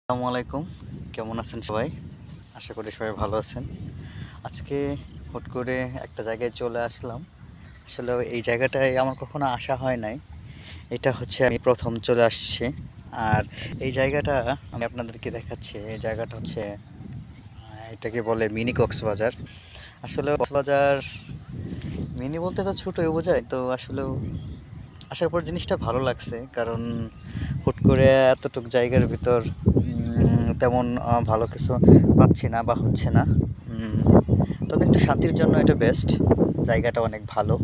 আসসালামু আলাইকুম। কেমন আছেন সবাই? আশা করি সবাই ভালো আছেন। আজকে হুট করে একটা জায়গায় চলে আসলাম। আসলে এই জায়গাটায় আমার কখনো আসা হয় নাই। এটা হচ্ছে আমি প্রথম চলে আসছি। আর এই জায়গাটা আমি আপনাদেরকে দেখাচ্ছি। এই জায়গাটা হচ্ছে এটাকে বলে মিনি কক্সবাজার। আসলে কক্সবাজার মিনি বলতে তো ছোটই বোঝায়। তো আসলেও আসার পর জিনিসটা ভালো লাগছে। কারণ হুট করে এতটুক জায়গার ভিতর তেমন ভালো কিছু পাচ্ছি না বা হচ্ছে না। উম, তবে একটু শান্তির জন্য এটা বেস্ট। জায়গাটা অনেক ভালো।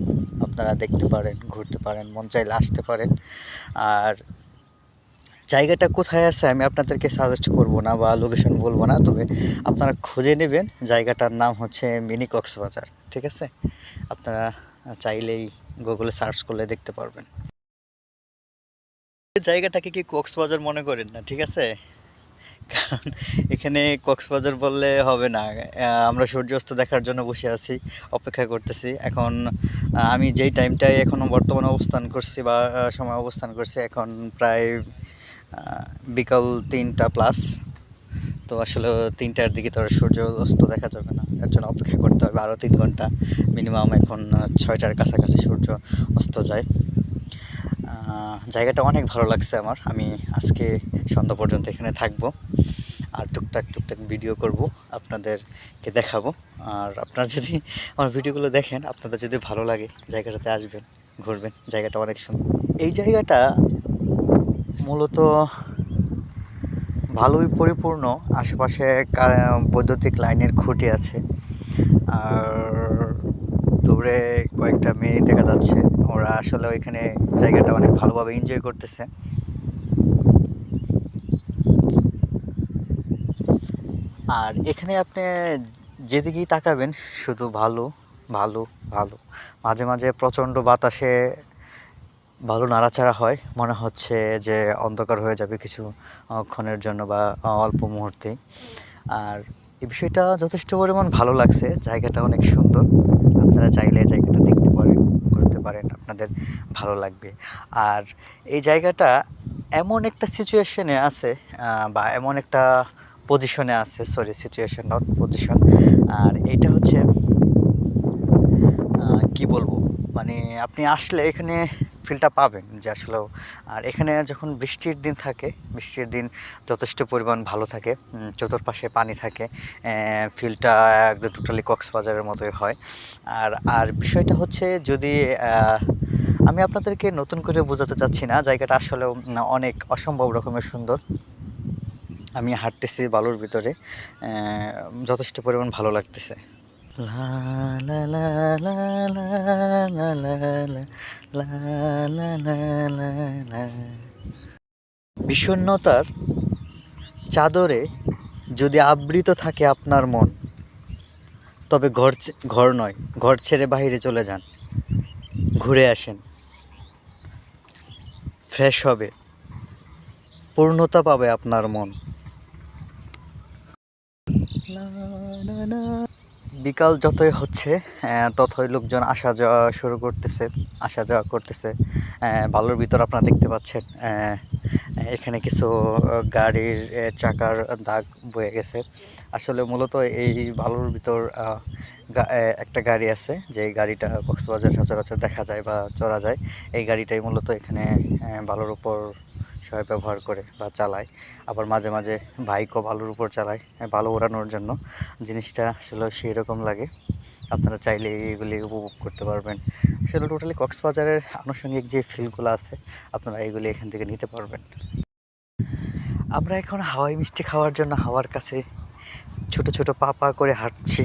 আপনারা দেখতে পারেন, ঘুরতে পারেন, মন চাইলে আসতে পারেন। আর জায়গাটা কোথায় আছে আমি আপনাদেরকে সাজেস্ট করব না বা লোকেশন বলবো না। তবে আপনারা খুঁজে নেবেন। জায়গাটার নাম হচ্ছে মিনি কক্সবাজার। ঠিক আছে? আপনারা চাইলেই গুগলে সার্চ করলে দেখতে পারবেন। জায়গাটাকে কি কক্সবাজার মনে করেন না, ঠিক আছে? কারণ এখানে কক্সবাজার বললে হবে না। আমরা সূর্যাস্ত দেখার জন্য বসে আছি, অপেক্ষা করতেছি। এখন আমি যেই টাইমটায় এখনও বর্তমানে অবস্থান করছি বা সময় অবস্থান করছি, এখন প্রায় বিকাল 3টা প্লাস। তো আসলে 3টার দিকে তো আর সূর্য অস্ত দেখা যাবে না, এর জন্য অপেক্ষা করতে হবে আরও 3 ঘন্টা মিনিমাম। এখন 6টার কাছাকাছি সূর্য অস্ত যায়। জায়গাটা অনেক ভালো লাগছে আমার। আমি আজকে সন্ধ্যা পর্যন্ত এখানে থাকবো। আর টুকটাক টুকটাক ভিডিও করব, আপনাদেরকে দেখাবো। আর আপনারা যদি আমার ভিডিওগুলো দেখেন, আপনাদের যদি ভালো লাগে জায়গাটাতে আসবেন, ঘুরবেন। জায়গাটা অনেক সুন্দর। এই জায়গাটা মূলত ভালোই পরিপূর্ণ। আশেপাশে বৈদ্যুতিক লাইনের খুঁটি আছে। আর দূরে কয়েকটা মেয়ে দেখা যাচ্ছে। ওরা আসলে ওইখানে জায়গাটা অনেক ভালোভাবে এনজয় করতেছে। আর এখানে আপনি যেদিকেই তাকাবেন শুধু ভালো, ভালো, ভালো। মাঝে মাঝে প্রচণ্ড বাতাসে ভালো নাড়াচাড়া হয়, মনে হচ্ছে যে অন্ধকার হয়ে যাবে কিছু ক্ষণের জন্য বা অল্প মুহূর্তেই। আর এই বিষয়টা যথেষ্ট পরিমাণ ভালো লাগছে। জায়গাটা অনেক সুন্দর। আপনারা চাইলে জায়গাটা দেখতে পারেন, ঘুরতে পারেন, আপনাদের ভালো লাগবে। আর এই জায়গাটা এমন একটা সিচুয়েশনে আছে, বা এমন একটা পজিশনে আছে, সরি সিচুয়েশন নট পজিশন। আর এইটা হচ্ছে কি বলবো, মানে আপনি আসলে এখানে ফিলটা পাবেন যে আসলেও। আর এখানে যখন বৃষ্টির দিন থাকে, বৃষ্টির দিন যথেষ্ট পরিমাণ ভালো থাকে। চতুর্পাশে পানি থাকে। ফিলটা একদম টোটালি কক্সবাজারের মতোই হয়। আর আর বিষয়টা হচ্ছে, যদি আমি আপনাদেরকে নতুন করে বোঝাতে চাচ্ছি না, জায়গাটা আসলেও অনেক অসম্ভব রকমের সুন্দর। আমি হাঁটতেছি বালুর ভিতরে, যথেষ্ট পরিমাণ ভালো লাগতেছে। লা লা লা লা লা লা লা লা লা লা লা লা লা। বিষণ্ণতার চাদরে যদি আবৃত থাকে আপনার মন, তবে ঘর নয়, ঘর ছেড়ে বাইরে চলে যান, ঘুরে আসেন। ফ্রেশ হবে, পূর্ণতা পাবে আপনার মন। বিকাল যতই হচ্ছে ততই লোকজন আসা যাওয়া শুরু করতেছে, আসা যাওয়া করতেছে। বালুর ভিতর আপনারা দেখতে পাচ্ছেন এখানে কিছু গাড়ির চাকার দাগ বয়ে গেছে। আসলে মূলত এই বালুর ভিতর একটা গাড়ি আছে, যে গাড়িটা কক্সবাজার সচরাচর দেখা যায় বা চড়া যায়। এই গাড়িটাই মূলত এখানে বালুর উপর সবাই ব্যবহার করে বা চালায়। আবার মাঝে মাঝে বাইকও বালুর উপর চালায় বালু ওড়ানোর জন্য। জিনিসটা আসলে সেই রকম লাগে। আপনারা চাইলে এগুলি উপভোগ করতে পারবেন। আসলে টোটালি কক্সবাজারের আনুষঙ্গিক যে ফিলগুলো আছে, আপনারা এগুলি এখান থেকে নিতে পারবেন। আমরা এখন হাওয়াই মিষ্টি খাওয়ার জন্য হাওয়ার কাছে ছোট ছোট পা পা করে হাঁটছি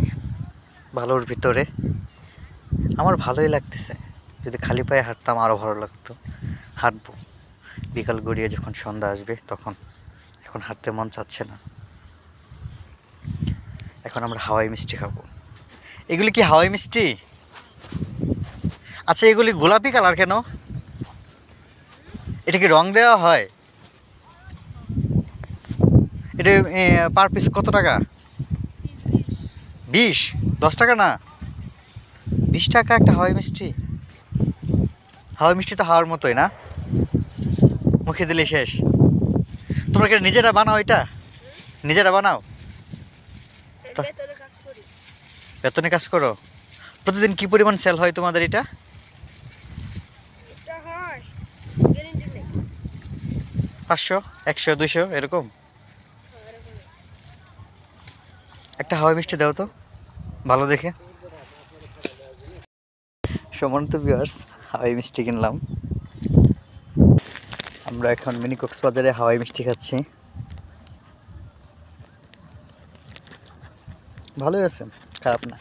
বালুর ভিতরে। আমার ভালোই লাগতেছে। যদি খালি পায়ে হাঁটতাম আরও ভালো লাগতো। হাঁটবো বিকাল গড়িয়ে যখন সন্ধ্যা আসবে তখন। এখন হাঁটতে মন চাচ্ছে না। এখন আমরা হাওয়াই মিষ্টি খাবো। এগুলি কি হাওয়াই মিষ্টি? আচ্ছা, এগুলি গোলাপি কালার কেন? এটা কি রং দেওয়া হয়? এটা পার পিস কত টাকা? 20? 10 টাকা না, 20 টাকা একটা হাওয়াই মিষ্টি? হাওয়াই মিষ্টি তো হাওয়ার মতোই না, মুখে দিলে শেষ। তোমরা কি নিজেরা বানাও এটা? নিজেরা বানাও? তা- ভেতরে কাজ করি। বেতনে কাজ করো? প্রতিদিন কি পরিমাণ সেল হয় তোমাদের এটা? এটা হয় গ্যারেন্টি নেই। 500, 100, 200 এরকম? এরকম। একটা হাওয়াই মিষ্টি দাও তো, ভালো দেখে। সম্মানিত ভিউয়ার্স, হাওয়াই মিষ্টি কিনলাম। আমরা এখন মিনি কক্সবাজারে হাওয়াই মিষ্টি খাচ্ছি। ভালোই আছে, খারাপ না।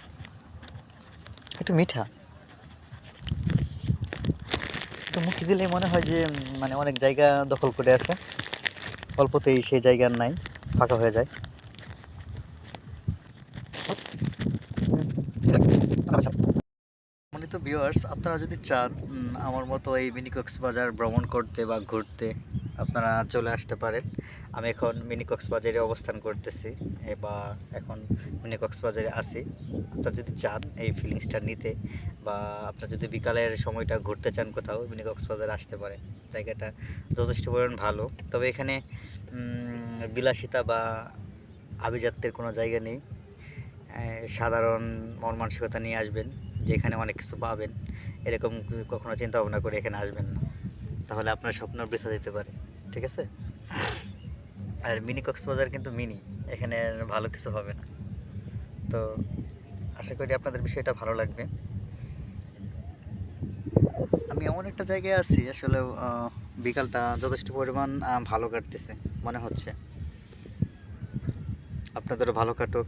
একটু মিঠা, একটু মুখে দিলেই মনে হয় যে মানে অনেক জায়গা দখল করে আছে, অল্পতেই সেই জায়গার নাই, ফাঁকা হয়ে যায়। সম্মানিত ভিউয়ার্স, আপনারা যদি চান আমার মতো এই মিনি কক্সবাজার ভ্রমণ করতে বা ঘুরতে, আপনারা চলে আসতে পারেন। আমি এখন মিনি কক্সবাজারে অবস্থান করতেছি বা এখন মিনি কক্সবাজারে আছি। আপনারা যদি চান এই ফিলিংসটা নিতে বা আপনারা যদি বিকালের সময়টা ঘুরতে চান কোথাও, মিনি কক্সবাজারে আসতে পারেন। জায়গাটা যথেষ্ট পরিমাণ ভালো, তবে এখানে বিলাসিতা বা আভিজাত্যের কোনো জায়গা নেই। সাধারণ মন মানসিকতা নিয়ে আসবেন, যেখানে অনেক কিছু পাবেন, এরকম কখনো চিন্তা ভাবনা করে এখানে আসবেন না, তাহলে আপনার স্বপ্ন বৃথা যেতে পারে। ঠিক আছে? আর মিনি কক্সবাজার কিন্তু মিনি, এখানে ভালো কিছু হবে না। তো আশা করি আপনাদের বিষয়টা ভালো লাগবে। আমি এমন একটা জায়গায় আছি আসলে, বিকালটা যথেষ্ট পরিমাণ ভালো কাটতেছে মনে হচ্ছে। আপনাদেরও ভালো কাটুক।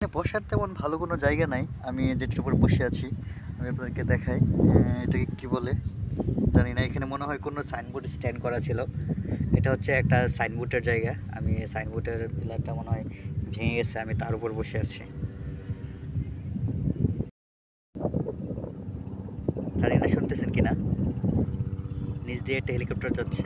এখানে বসার তেমন ভালো কোনো জায়গা নাই, আমি যেটার উপর বসে আছি আমি আপনাদেরকে দেখাই। এটাকে কি বলে জানি না, এখানে মনে হয় কোনো সাইনবোর্ড স্ট্যান্ড করা ছিল। এটা হচ্ছে একটা সাইনবোর্ডের জায়গা, আমি সাইনবোর্ডের পিলারটা মনে হয় ভেঙে গেছে, আমি তার উপর বসে আছি। জানি না শুনতেছেন কিনা, নিচ দিয়ে একটা হেলিকপ্টার যাচ্ছে।